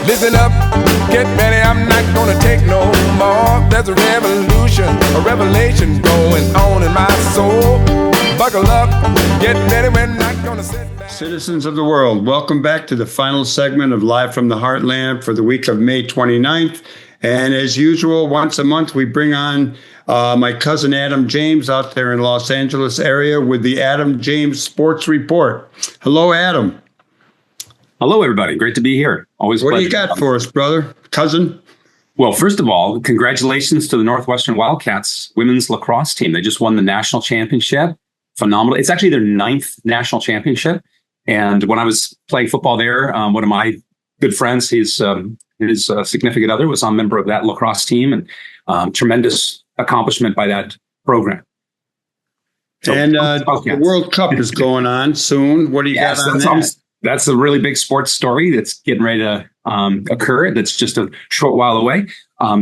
Listen up, get ready, I'm not gonna take no more. There's a revolution, a revelation going on in my soul. Buckle up, get ready, we're not gonna sit back. Citizens of the world, welcome back to the final segment of Live from the Heartland for the week of May 29th. And as usual, once a month, we bring on my cousin Adam James out there in Los Angeles area with the Adam James Sports Report. Hello, Adam. Hello, everybody. Great to be here. Always. What do you got for us, brother? Cousin? Well, first of all, congratulations to the Northwestern Wildcats women's lacrosse team. They just won the national championship. Phenomenal. It's actually their 9th national championship. And when I was playing football there, one of my good friends, his significant other was a member of that lacrosse team, and tremendous accomplishment by that program. So, and the World Cup is going on soon. What do you got on that? That's a really big sports story that's getting ready to occur. That's just a short while away.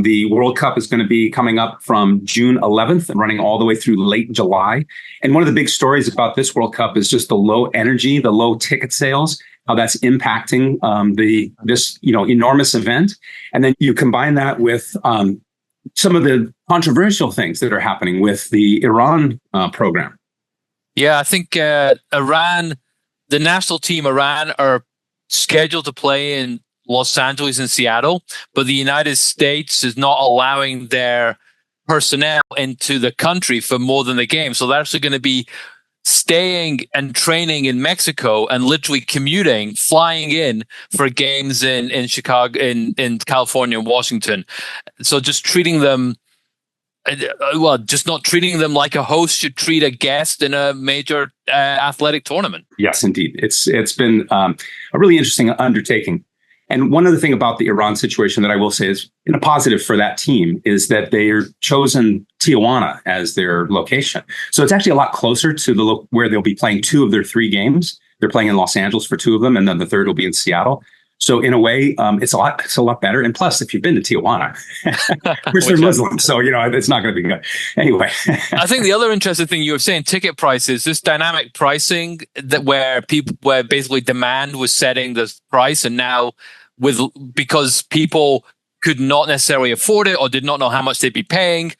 The World Cup is going to be coming up from June 11th and running all the way through late July. And one of the big stories about this World Cup is just the low energy, the low ticket sales, how that's impacting this enormous event. And then you combine that with some of the controversial things that are happening with the Iran program. Yeah, I think Iran. The national team, Iran, are scheduled to play in Los Angeles and Seattle, but the United States is not allowing their personnel into the country for more than the game. So they're actually going to be staying and training in Mexico and literally commuting, flying in for games in Chicago, in California and Washington. So just treating them just not treating them like a host should treat a guest in a major athletic tournament. Yes, indeed. It's been a really interesting undertaking. And one other thing about the Iran situation that I will say is in a positive for that team is that they're chosen Tijuana as their location. So it's actually a lot closer to where they'll be playing 2 of their 3 games. They're playing in Los Angeles for 2 of them, and then the third will be in Seattle. So in a way, it's a lot better. And plus, if you've been to Tijuana, which they're Muslim, so it's not going to be good. Anyway, I think the other interesting thing you were saying, ticket prices, this dynamic pricing where basically demand was setting the price, and now because people could not necessarily afford it or did not know how much they'd be paying,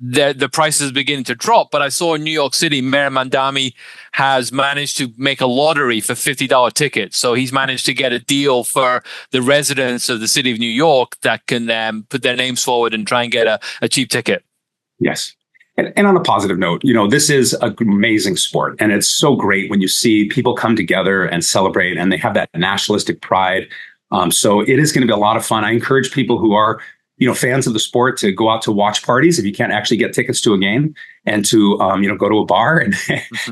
the prices beginning to drop. But I saw in New York City, Mayor Mandami has managed to make a lottery for $50 tickets. So he's managed to get a deal for the residents of the city of New York that can put their names forward and try and get a cheap ticket. Yes. And on a positive note, this is an amazing sport. And it's so great when you see people come together and celebrate, and they have that nationalistic pride. So it is going to be a lot of fun. I encourage people who are fans of the sport to go out to watch parties if you can't actually get tickets to a game, and to go to a bar and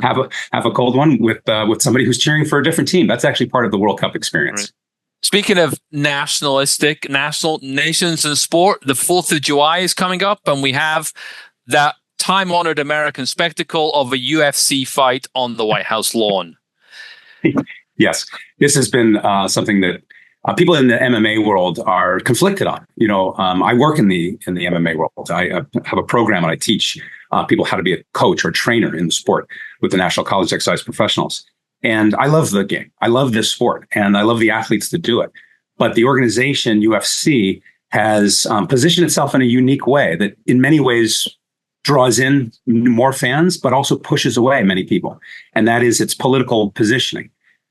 have a cold one with somebody who's cheering for a different team. That's actually part of the World Cup experience. Right. Speaking of national nations in sport, the 4th of July is coming up, and we have that time-honored American spectacle of a UFC fight on the White House lawn. Yes, this has been something that people in the MMA world are conflicted on. I work in the MMA world. I have a program and I teach people how to be a coach or trainer in the sport with the National College of Exercise Professionals. And I love the game. I love this sport, and I love the athletes that do it. But the organization UFC has positioned itself in a unique way that in many ways draws in more fans, but also pushes away many people. And that is its political positioning.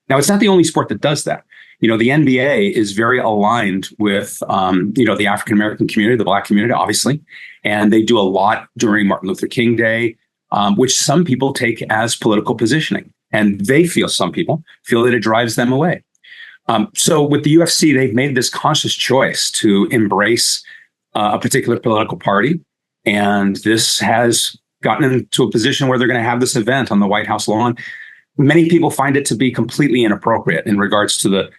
Now, it's not the only sport that does that. The NBA is very aligned with, the African-American community, the Black community, obviously. And they do a lot during Martin Luther King Day, which some people take as political positioning. And some people feel that it drives them away. So with the UFC, they've made this conscious choice to embrace a particular political party. And this has gotten into a position where they're going to have this event on the White House lawn. Many people find it to be completely inappropriate in regards to the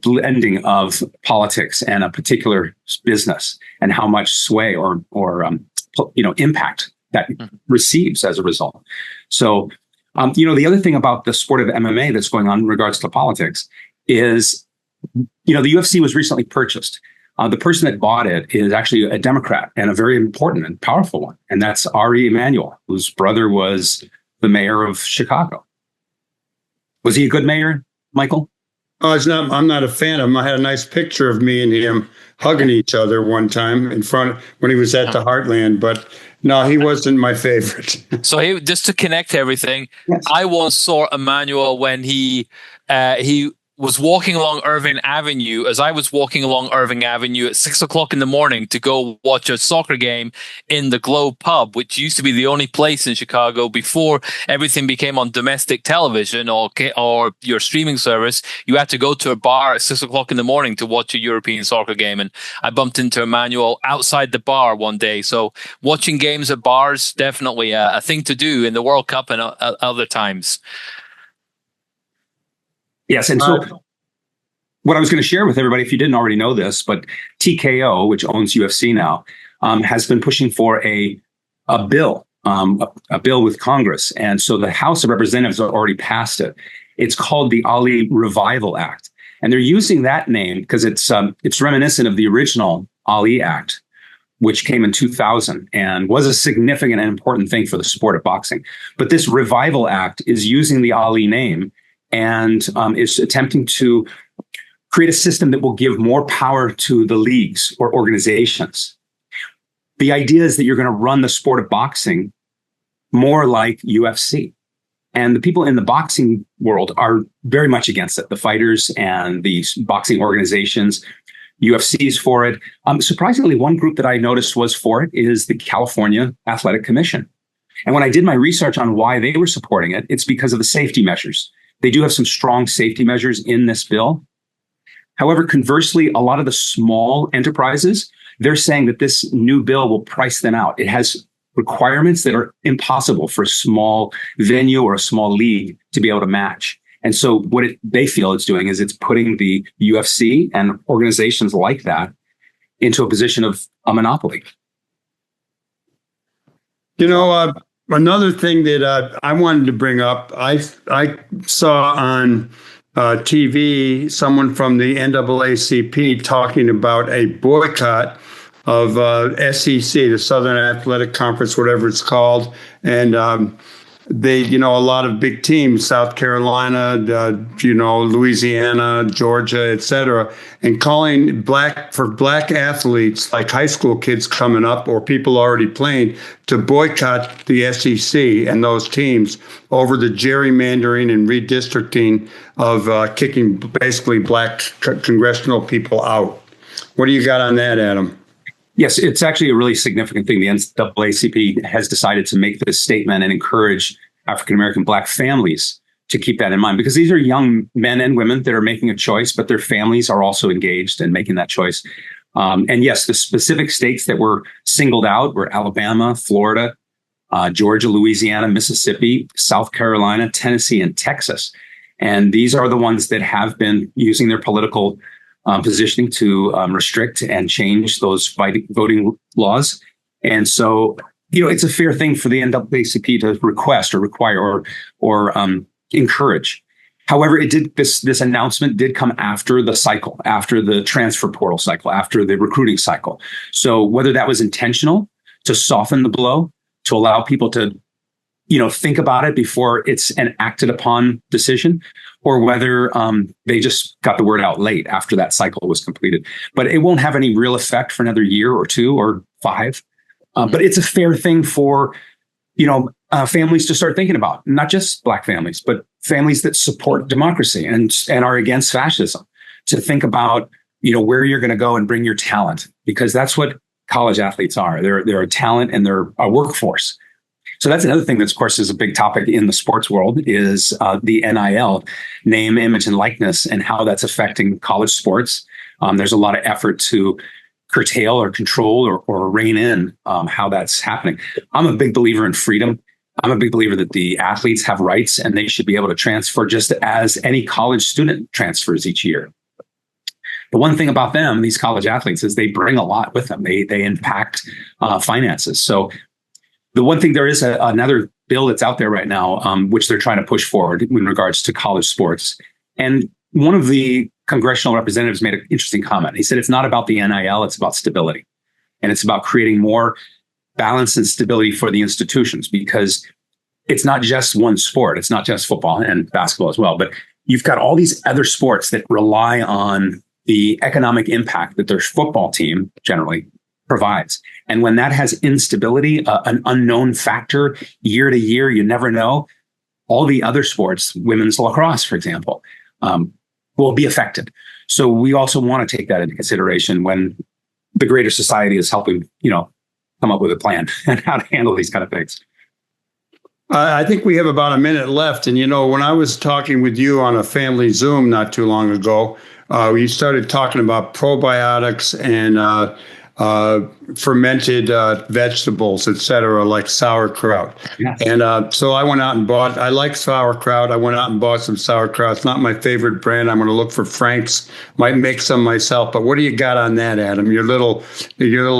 blending of politics and a particular business and how much sway or impact that receives as a result. So, the other thing about the sport of MMA that's going on in regards to politics is, the UFC was recently purchased. The person that bought it is actually a Democrat, and a very important and powerful one. And that's Ari Emanuel, whose brother was the mayor of Chicago. Was he a good mayor, Michael? Oh, it's not. I'm not a fan of him. I had a nice picture of me and him hugging each other one time in front when he was at the Heartland. But no, he wasn't my favorite. So just to connect everything, Yes. I once saw Emmanuel when he was walking along Irving Avenue, as I was walking along Irving Avenue at 6 o'clock in the morning to go watch a soccer game in the Globe pub, which used to be the only place in Chicago before everything became on domestic television or your streaming service. You had to go to a bar at 6 o'clock in the morning to watch a European soccer game. And I bumped into Emmanuel outside the bar one day. So watching games at bars, definitely a thing to do in the World Cup and other times. Yes, and so what I was going to share with everybody, if you didn't already know this, but TKO, which owns UFC now, has been pushing for a bill, a bill with Congress, and so the House of Representatives already passed it. It's called the Ali Revival Act, and they're using that name because it's reminiscent of the original Ali Act, which came in 2000 and was a significant and important thing for the sport of boxing. But this Revival Act is using the Ali name and is attempting to create a system that will give more power to the leagues or organizations. The idea is that you're going to run the sport of boxing more like UFC. And the people in the boxing world are very much against it. The fighters and the boxing organizations, UFC's for it. Surprisingly, one group that I noticed was for it is the California Athletic Commission. And when I did my research on why they were supporting it, it's because of the safety measures. They do have some strong safety measures in this bill. However, conversely, a lot of the small enterprises, they're saying that this new bill will price them out. It has requirements that are impossible for a small venue or a small league to be able to match. And so what they feel it's doing is it's putting the UFC and organizations like that into a position of a monopoly. You know, another thing that I wanted to bring up, I saw on TV someone from the NAACP talking about a boycott of SEC, the Southern Athletic Conference, whatever it's called, and they, a lot of big teams, South Carolina, Louisiana, Georgia, et cetera, and calling black athletes, like high school kids coming up or people already playing, to boycott the SEC and those teams over the gerrymandering and redistricting of kicking basically black congressional people out. What do you got on that, Adam? Yes, it's actually a really significant thing. The NAACP has decided to make this statement and encourage African-American Black families to keep that in mind, because these are young men and women that are making a choice, but their families are also engaged in making that choice. And yes, the specific states that were singled out were Alabama, Florida, Georgia, Louisiana, Mississippi, South Carolina, Tennessee, and Texas. And these are the ones that have been using their political positioning to restrict and change those voting laws. And so, it's a fair thing for the NAACP to request or require or encourage. However, this announcement did come after the cycle, after the transfer portal cycle, after the recruiting cycle. So whether that was intentional to soften the blow, to allow people to think about it before it's an acted upon decision, or whether they just got the word out late after that cycle was completed. But it won't have any real effect for another year or 2 or 5. But it's a fair thing for, families to start thinking about, not just Black families, but families that support democracy and are against fascism, to think about, where you're going to go and bring your talent, because that's what college athletes are. They're a talent and they're a workforce. So that's another thing that, of course, is a big topic in the sports world is the NIL, name, image, and likeness, and how that's affecting college sports. There's a lot of effort to curtail or control or rein in how that's happening. I'm a big believer in freedom. I'm a big believer that the athletes have rights and they should be able to transfer just as any college student transfers each year. The one thing about them, these college athletes, is they bring a lot with them. They impact finances. So the one thing, there is another bill that's out there right now, which they're trying to push forward in regards to college sports. And one of the congressional representatives made an interesting comment. He said, it's not about the NIL, it's about stability. And it's about creating more balance and stability for the institutions, because it's not just one sport. It's not just football and basketball as well, but you've got all these other sports that rely on the economic impact that their football team generally provides. And when that has instability, an unknown factor year to year, you never know, all the other sports, women's lacrosse, for example, will be affected. So we also want to take that into consideration when the greater society is helping, come up with a plan and how to handle these kind of things. I think we have about a minute left. And, when I was talking with you on a family Zoom not too long ago, we started talking about probiotics and fermented vegetables, et cetera, like sauerkraut. Yeah. And so I went out and I like sauerkraut. I went out and bought some sauerkraut. It's not my favorite brand. I'm going to look for Frank's. Might make some myself. But what do you got on that, Adam? Your little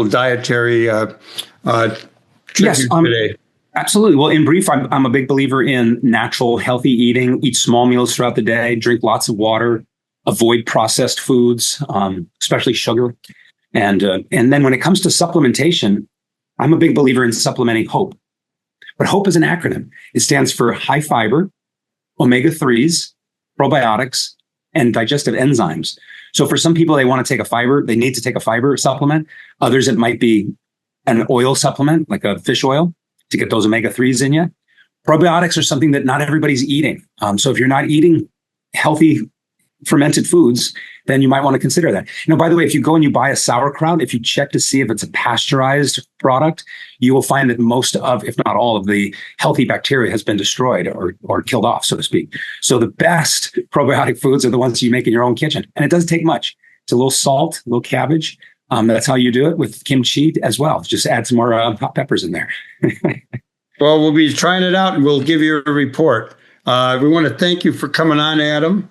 dietary yes, today. Absolutely. Well, in brief, I'm a big believer in natural, healthy eating. Eat small meals throughout the day. Drink lots of water. Avoid processed foods, especially sugar. And then when it comes to supplementation, I'm a big believer in supplementing HOPE. But HOPE is an acronym. It stands for high fiber, omega-3s, probiotics, and digestive enzymes. So for some people, they need to take a fiber supplement. Others, it might be an oil supplement, like a fish oil, to get those omega-3s in you. Probiotics are something that not everybody's eating. So if you're not eating healthy fermented foods, then you might want to consider that. By the way, if you go and you buy a sauerkraut, if you check to see if it's a pasteurized product, you will find that most of, if not all of the healthy bacteria has been destroyed or killed off, so to speak. So the best probiotic foods are the ones you make in your own kitchen. And it doesn't take much. It's a little salt, a little cabbage. That's how you do it with kimchi as well. Just add some more hot peppers in there. Well, we'll be trying it out and we'll give you a report. We want to thank you for coming on, Adam.